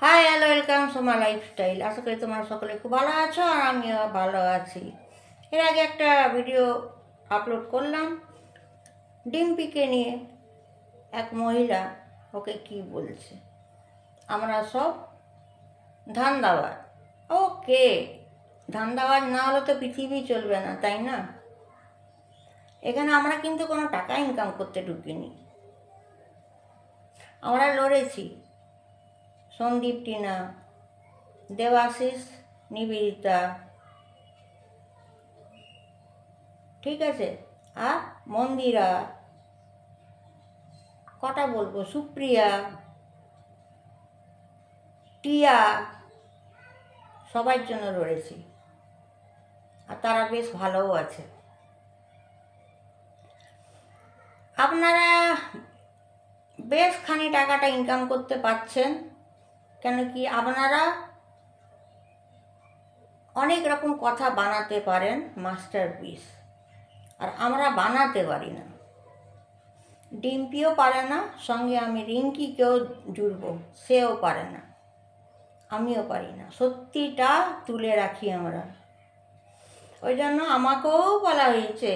High hello welcome to my lifestyle. আশা করি তোমরা সকলে খুব ভালো আছো আর আমিও ভালো আছি। এর আগে একটা ভিডিও আপলোড করলাম ডিম্পিকে নিয়ে। এক মহিলা ওকে কি বলছে, আমরা সব ধান্দাবাজ। ওকে, ধান্দাবাজ না হলে তো পৃথিবী চলবে না, তাই না? এখানে আমরা কিন্তু কোনো টাকা ইনকাম করতে ঢুকিনি। আমরা লড়েছি সন্দীপ, টিনা, দেবাশিস, নিবেদিতা, ঠিক আছে, আর মন্দিরা, কটা বলবো, সুপ্রিয়া, টিয়া, সবার জন্য লড়েছি আর তারা বেশ ভালোও আছে। আপনারা বেশ খানি টাকাটা ইনকাম করতে পারছেন, কেন কি আপনারা অনেক রকম কথা বানাতে পারেন মাস্টারপিস, আর আমরা বানাতে পারি না। ডিম্পিও পারে না, সঙ্গে আমি রিঙ্কিকেও জুড়বো, সেও পারে না, আমিও পারি না। সত্যিটা তুলে রাখি আমরা। ওই জন্য আমাকেও বলা হয়েছে,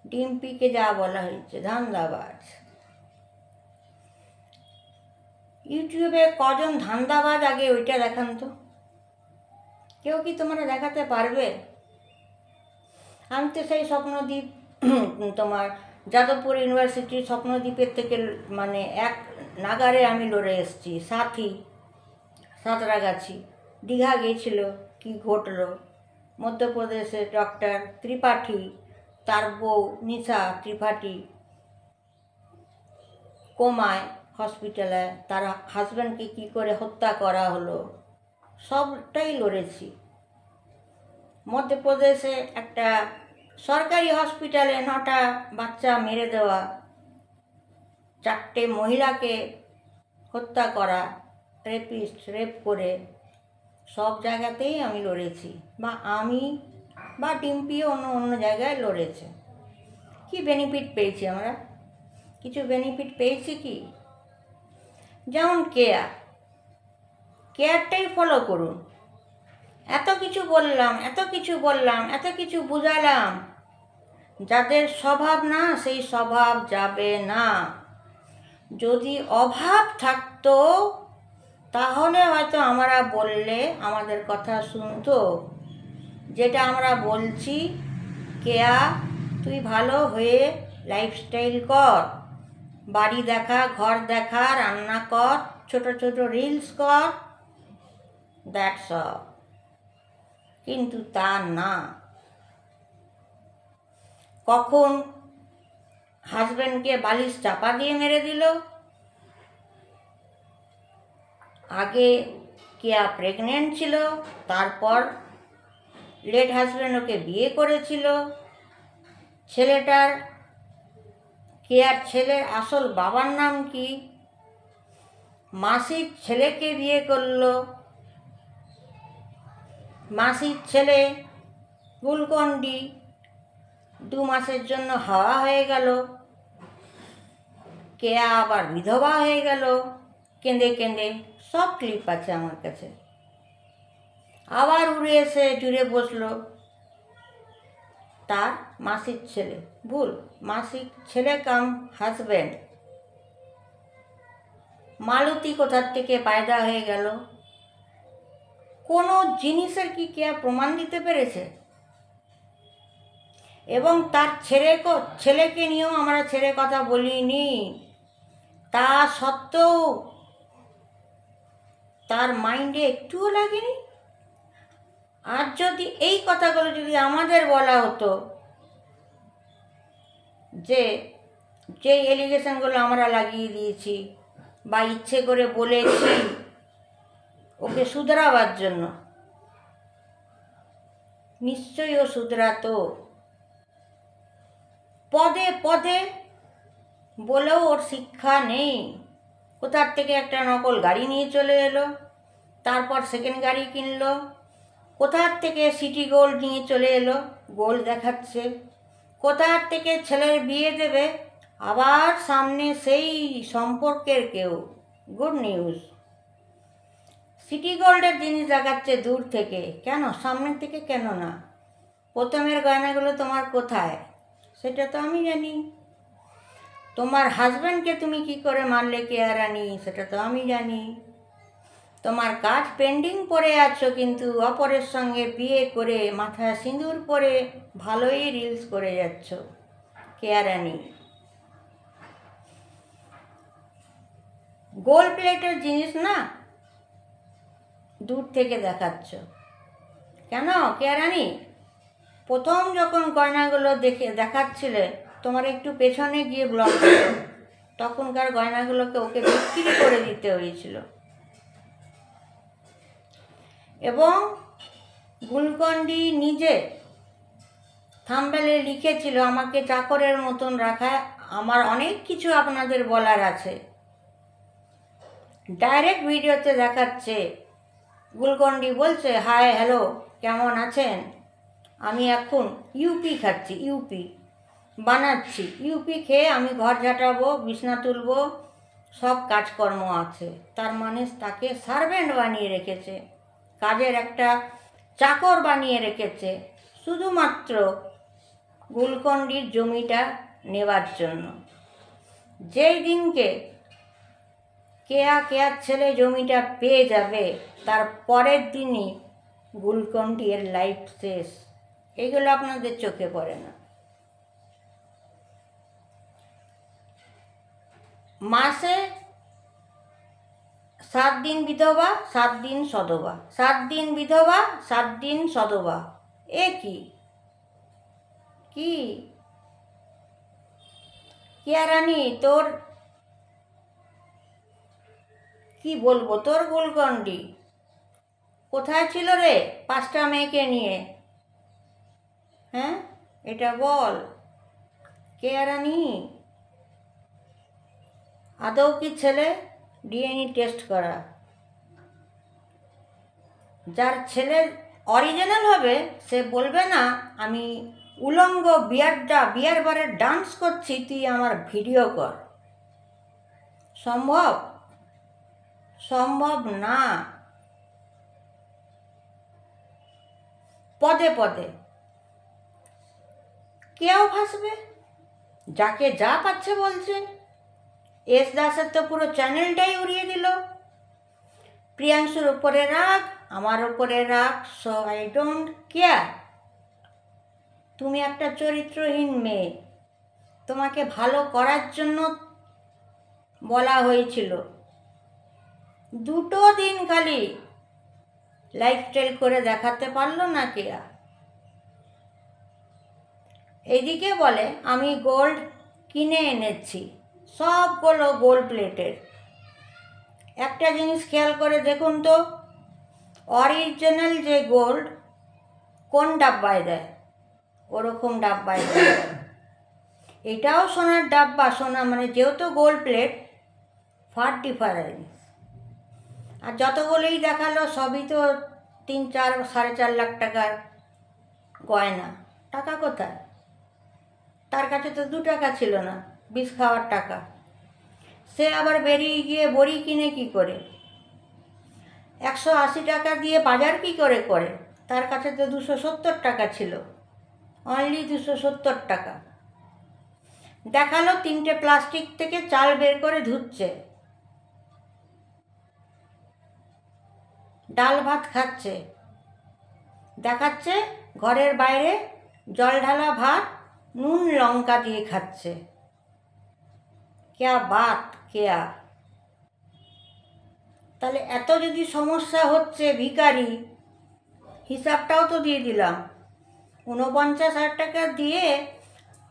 ডিম্পিকে যা বলা হয়েছে ধান্দাবাজ। ইউটিউবে কজন ধান্দাবাজ আগে ওইটা দেখান তো। কেউ কি তোমরা দেখাতে পারবে? আমি তো সেই স্বপ্নদ্বীপ তোমার যাদবপুর ইউনিভার্সিটির স্বপ্নদ্বীপের থেকে মানে এক নাগারে আমি লড়ে এসেছি। সাঁতরাগাছি, দীঘা গিয়েছিল, কি ঘটলো। মধ্যপ্রদেশে ডক্টর ত্রিপাঠী, তার বউ নিশা ত্রিপাঠী কোমায় হসপিটালে, তার হাজব্যান্ডকে কী করে হত্যা করা হলো, সবটাই লড়েছি। মধ্যপ্রদেশে একটা সরকারি হসপিটালে 9টা বাচ্চা মেরে দেওয়া, 4টে মহিলাকে হত্যা করা, রেপ করে, সব জায়গাতেই আমি লড়েছি। বা আমি বা ডিম্পিও অন্য জায়গায় লড়েছে। কি বেনিফিট পেয়েছি আমরা? কিছু বেনিফিট পেয়েছি কি? যেমন কেয়ারটাই ফলো করুন। এত কিছু বললাম, এত কিছু বুঝালাম, যাদের স্বভাব না সেই স্বভাব যাবে না। যদি অভাব থাকতো তাহলে হয়তো আমরা বললে আমাদের কথা শুনতো। যেটা আমরা বলছি, কেয়া তুই ভালো হয়ে লাইফস্টাইল কর, বাড়ি দেখা, ঘর দেখা, রান্না কর, ছোট ছোট রিলস কর, দ্যাটস অল। কিন্তু তা না। কখন হাজব্যান্ডকে বালিশ চাপা দিয়ে মেরে দিল, আগে কেয়া প্রেগনেন্ট ছিল, তারপর লেট হাজব্যান্ড ওকে বিয়ে করেছিল। কেয়ার ছেলের আসল বাবার নাম কি? মাসির ছেলেকে বিয়ে করলো, মাসির ছেলে গুলকন্ডি 2 মাসের জন্য হাওয়া হয়ে গেল। কেয়া আবার বিধবা হয়ে গেল কেঁদে কেঁদে, সব ক্লিপ আছে আমার কাছে। আবার উড়ে এসে জুড়ে বসলো তার মাসির ছেলে, মাসির ছেলে কাম হাজব্যান্ড মালতী কোথার থেকে পায়দা হয়ে গেল। কোনো জিনিসের কি কেয়া প্রমাণ দিতে পেরেছে? এবং তার ছেলেকে নিয়েও আমরা ছেড়ে কথা বলিনি। তা সত্ত্বেও তার মাইন্ডে একটুও লাগেনি। আর যদি এই কথাগুলো যদি আমাদের বলা হতো, যে এলিগেশনগুলো আমরা লাগিয়ে দিয়েছি বা ইচ্ছে করে বলেছি ওকে শুধরাবার জন্য, নিশ্চয়ই ও শুধরাতো। পদে পদে বলেও ওর শিক্ষা নেই। কোথার থেকে একটা নকল গাড়ি নিয়ে চলে এলো, তারপর সেকেন্ড গাড়ি কিনলো, কোথার থেকে সিটি গোল্ড নিয়ে চলে এলো, গোল্ড দেখাচ্ছে, কোথার থেকে ছেলের বিয়ে দেবে, আবার সামনে সেই সম্পর্কের কেউ। গুড নিউজ, সিটি গোল্ডের জিনিস দেখাচ্ছে দূর থেকে, কেন সামনের থেকে কেন না? প্রথমের গয়নাগুলো তোমার কোথায় সেটা তো আমি জানি। তোমার হাজব্যান্ডকে তুমি কি করে মারলে কেয়া রানী সেটা তো আমি জানি। তোমার কাজ পেন্ডিং পড়ে আছো, কিন্তু অপরের সঙ্গে বিয়ে করে মাথায় সিঁদুর পরে ভালোই রিলস করে যাচ্ছ কেয়া রানী। গোল্ড প্লেটের জিনিস না দূর থেকে দেখাচ্ছ কেন কেয়া রানী? প্রথম যখন গয়নাগুলো দেখাচ্ছিলে তোমার একটু পেছনে গিয়ে ব্লক করো, তখনকার গয়নাগুলোকে ওকে বিক্রি করে দিতে হয়েছিল। এবং গুলকন্ডি নিজে থাম্বনেলে লিখেছিল আমাকে চাকরের মতন রাখা, আমার অনেক কিছু আপনাদের বলার আছে। ডাইরেক্ট ভিডিওতে দেখাচ্ছে গুলকন্ডি বলছে, হাই হ্যালো কেমন আছেন, আমি এখন ইউপি খাচ্ছি, ইউপি বানাচ্ছি, ইউপি খেয়ে আমি ঘর ঝাঁটাবো, বিছনা তুলবো, সব কাজকর্ম আছে। তার মানে তাকে সার্ভেন্ট বানিয়ে রেখেছে, কাজের একটা চাকর বানিয়ে রেখেছে, শুধুমাত্র গুলকন্ডির জমিটা নেবার জন্য। যেই দিনকে কেয়ার ছেলে জমিটা পেয়ে যাবে, তার পরের দিনই গুলকন্ডির লাইফ শেষ। এগুলো আপনাদের চোখে পড়ে না। মাসে 7 দিন বিধবা, 7 দিন সধবা, 7 দিন বিধবা, 7 দিন সধবা। এ কি কি কেয়া রানী, তোর কি বলবো, তোর গুলকন্ডি কোথায় ছিল রে 5টা মেয়েকে নিয়ে? হ্যাঁ এটা বল কেয়া রানী। আদৌ কি ছেলে? ডিএনএ টেস্ট করা। যার ছেলে অরিজিনাল হবে সে বলবে না আমি উলঙ্গ বিয়ার বারে ডান্স করছি, তুই আমার ভিডিও কর। সম্ভব? সম্ভব না। পদে পদে কেউ ভাসবে, যাকে যা পাচ্ছে বলছে। এস দাসের তো পুরো চ্যানেলটাই উড়িয়ে দিল। প্রিয়াংশুর উপরে রাগ, আমার উপরে রাগ, সো আই ডোন্ট কেয়ার। তুমি একটা চরিত্রহীন মেয়ে, তোমাকে ভালো করার জন্য বলা হয়েছিল। 2 দিন খালি লাইফস্টাইল করে দেখাতে পারলো না কেয়া। এদিকে বলে আমি গোল্ড কিনে এনেছি, সবগুলো গোল্ড প্লেটের। একটা জিনিস খেয়াল করে দেখুন তো, অরিজিনাল যে গোল্ড কোন ডাব্বায় দেয় ওরকম ডাব্বায় দেয়। এটাও সোনার ডাব্বা, সোনা মানে যেহেতু গোল্ড প্লেট, ফার ডিফারেন্স। আর যতগুলোই দেখালো সবই তো 3-4 4.5 লাখ টাকার গয়না। টাকা কোথায়? তার কাছে তো 2 টাকা ছিল না, বিষ খাওয়ার টাকা। সে আবার বেরিয়ে গিয়ে বড়ি কিনে কি করে, 180 টাকা দিয়ে বাজার কি করে করে? তার কাছে তো 270 টাকা ছিল, অনলি 270 টাকা। দেখালো 3টে প্লাস্টিক থেকে চাল বের করে ধুচ্ছে, ডাল ভাত খাচ্ছে, দেখাচ্ছে ঘরের বাইরে জল ঢালা ভাত নুন লঙ্কা দিয়ে খাচ্ছে। কেয়া বাত কেয়া। তাহলে এত যদি সমস্যা হচ্ছে, ভিখারি, হিসাবটাও তো দিয়ে দিলাম। 49,000 টাকা দিয়ে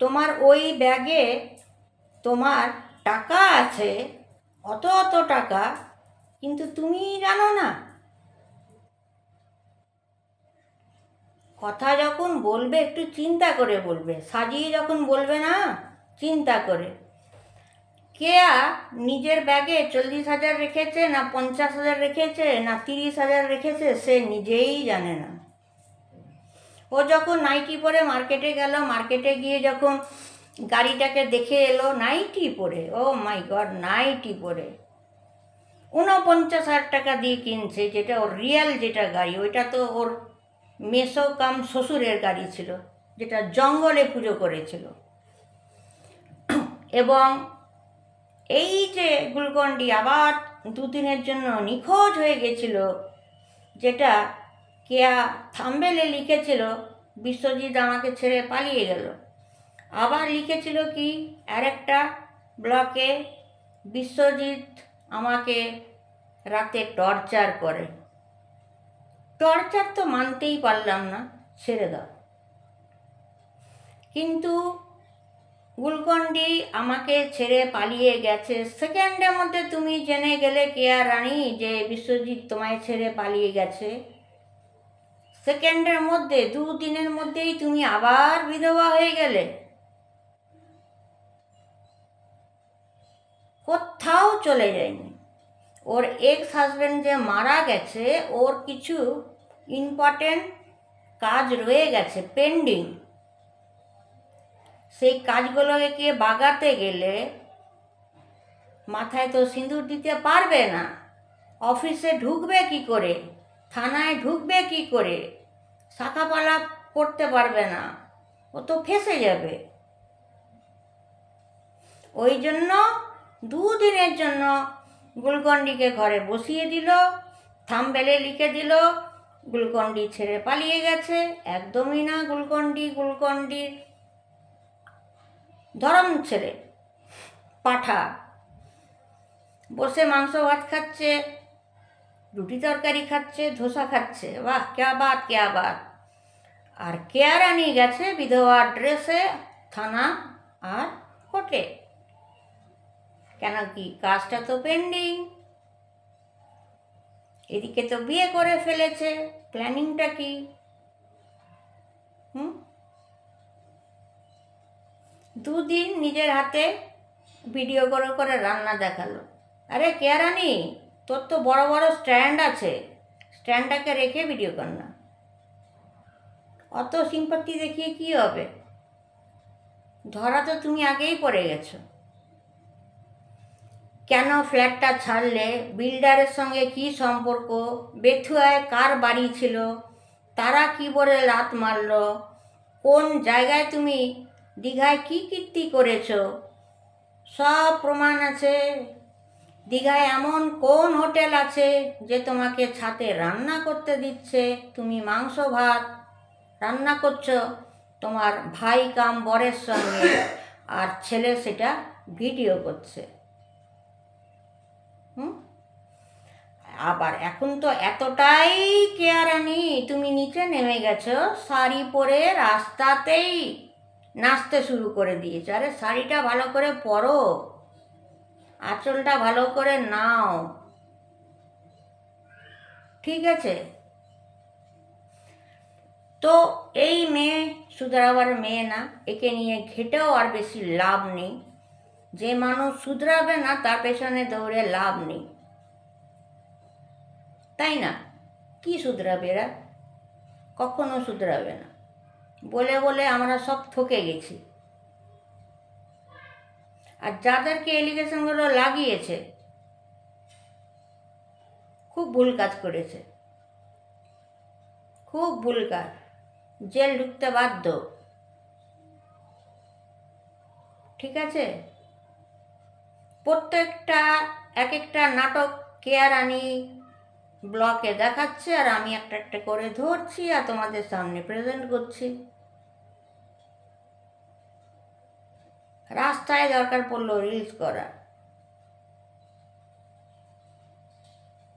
তোমার ওই ব্যাগে তোমার টাকা আছে, অত অত টাকা, কিন্তু তুমি জানো না। কথা যখন বলবে একটু চিন্তা করে বলবে, সাজিয়ে যখন বলবে না চিন্তা করে। কেয়া নিজের ব্যাগে 40,000 রেখেছে না 50,000 রেখেছে না 30,000 রেখেছে সে নিজেই জানে না। ও যখন নাইটি পরে মার্কেটে গেল, মার্কেটে গিয়ে যখন গাড়িটাকে দেখে এলো নাইটি পরে, ও মাই গড নাইটি পরে, 49,000 টাকা দিয়ে কিনছে, যেটা ওর রিয়েল যেটা গাড়ি, ওইটা তো ওর মেসো কাম শ্বশুরের গাড়ি ছিল, যেটা জঙ্গলে পুজো করেছিল। এবং এই যে গ্লুকন-ডি আবার দুদিনের জন্য নিখোঁজ হয়ে গেছিল, যেটা কেয়া থাম্বেলে লিখেছিল বিশ্বজিৎ আমাকে ছেড়ে পালিয়ে গেল। আবার লিখেছিল কি আরেকটা ব্লকে, বিশ্বজিৎ আমাকে রাতে টর্চার করে। টর্চার তো মানতেই পারলাম না, ছেড়ে দাও। কিন্তু গ্লুকন-ডি আমাকে ছেড়ে পালিয়ে গেছে, সেকেন্ডের মধ্যে তুমি জেনে গেলে কেয়া রানী যে বিশ্বজিৎ তোমায় ছেড়ে পালিয়ে গেছে। সেকেন্ডের মধ্যে, 2 দিনের মধ্যেই তুমি আবার বিধবা হয়ে গেলে। কোথাও চলে যায়নি। ওর এক্স হাজব্যান্ড যে মারা গেছে, ওর কিছু ইম্পর্টেন্ট কাজ রয়ে গেছে পেন্ডিং। সেই কাজগুলোকে বাগাতে গেলে মাথায় তো সিঁদুর দিতে পারবে না, অফিসে ঢুকবে কি করে, থানায় ঢুকবে কি করে, শাখাপালা পড়তে পারবে না, ও তো ফেঁসে যাবে। ওই জন্য 2 দিনের জন্য গ্লুকন-ডিকে ঘরে বসিয়ে দিল, থাম্বনেলে লিখে দিল গ্লুকন-ডি ছেড়ে পালিয়ে গেছে। একদমই না, গ্লুকন-ডি ধরম ছেড়ে পাঠা বসে মাংস ভাত খাচ্ছে, রুটি তরকারি খাচ্ছে, ধোসা খাচ্ছে। বাহ, ক্যা বাত ক্যা বাত। আর কেয়া রানী গেছে বিধবা ড্রেসে থানা আর কোর্টে। কেন কি, কাজটা তো পেন্ডিং। এদিকে তো বিয়ে করে ফেলেছে, প্ল্যানিংটা কি? 2 দিন নিজের হাতে ভিডিও করে করে রান্না দেখালো। আরে কেয়া রানী, তোর তো বড় বড় স্ট্যান্ড আছে, স্ট্যান্ডটাকে রেখে ভিডিও কর না। অত সিম্পাতি দেখিয়ে কি হবে? ধরা তো তুমি আগেই পড়ে গেছো। কেন ফ্ল্যাটটা ছাড়লে, বিল্ডারের সঙ্গে কি সম্পর্ক, বেথুয়ায় কার বাড়ি ছিল, তারা কি বলে লাত মারল, কোন জায়গায় তুমি দীঘায় কি কীর্তি করেছো, সব প্রমাণ আছে। দীঘায় এমন কোন হোটেল আছে যে তোমাকে ছাদে রান্না করতে দিচ্ছে, তুমি মাংস ভাত রান্না করছো তোমার ভাই কাম বরের সঙ্গে, আর ছেলে সেটা ভিডিও করছে। আবার এখন তো এতটাই কেয়া রানী তুমি নিচে নেমে গেছো, শাড়ি পরে রাস্তাতেই নাচতে শুরু করে দিয়েছো। আরে শাড়িটা ভালো করে পরো, আঁচলটা ভালো করে নাও, ঠিক আছে? তো এই মেয়ে শুধরাবার মেয়ে না, একে নিয়ে ঘেটেও আর বেশি লাভ নেই। যে মানুষ শুধরাবে না তার পেছনে দৌড়ে লাভ নেই, তাই না? কি শুধরাবে এরা? কখনো শুধরাবে না। বলে বলে আমরা সব ঠকে গেছি। আর যাদেরকে এলিগেশনগুলো লাগিয়েছে খুব ভুল কাজ করেছে, খুব ভুল কাজ, জেল ঢুকতে বাধ্য, ঠিক আছে? প্রত্যেকটা এক একটা নাটক কেয়া রানী ব্লকে দেখাচ্ছে, আর আমি একটা একটা করে ধরছি আর তোমাদের সামনে প্রেজেন্ট করছি। রাস্তায় দরকার পড়লো রিলস করা,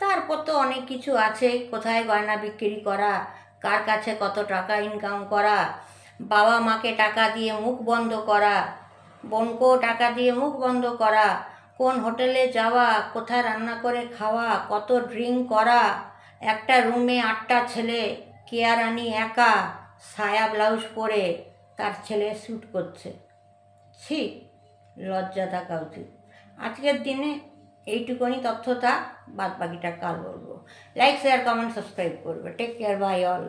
তারপর তো অনেক কিছু আছে, কোথায় গয়না বিক্রি করা, কার কাছে কত টাকা ইনকাম করা, বাবা মাকে টাকা দিয়ে মুখ বন্ধ করা, বোনকেও টাকা দিয়ে মুখ বন্ধ করা, কোন হোটেলে যাওয়া, কোথায় রান্না করে খাওয়া, কত ড্রিঙ্ক করা, একটা রুমে 8টা ছেলে, কেয়া রানী একা সায়া ব্লাউজ পরে তার ছেলে শ্যুট করছে। ছি, লজ্জা থাকা উচিত। আজকের দিনে এইটুকুনি তথ্যটা, বাদ বাকিটা কাল বলবো। লাইক, শেয়ার, কমেন্ট, সাবস্ক্রাইব করবে। Take care, bye all.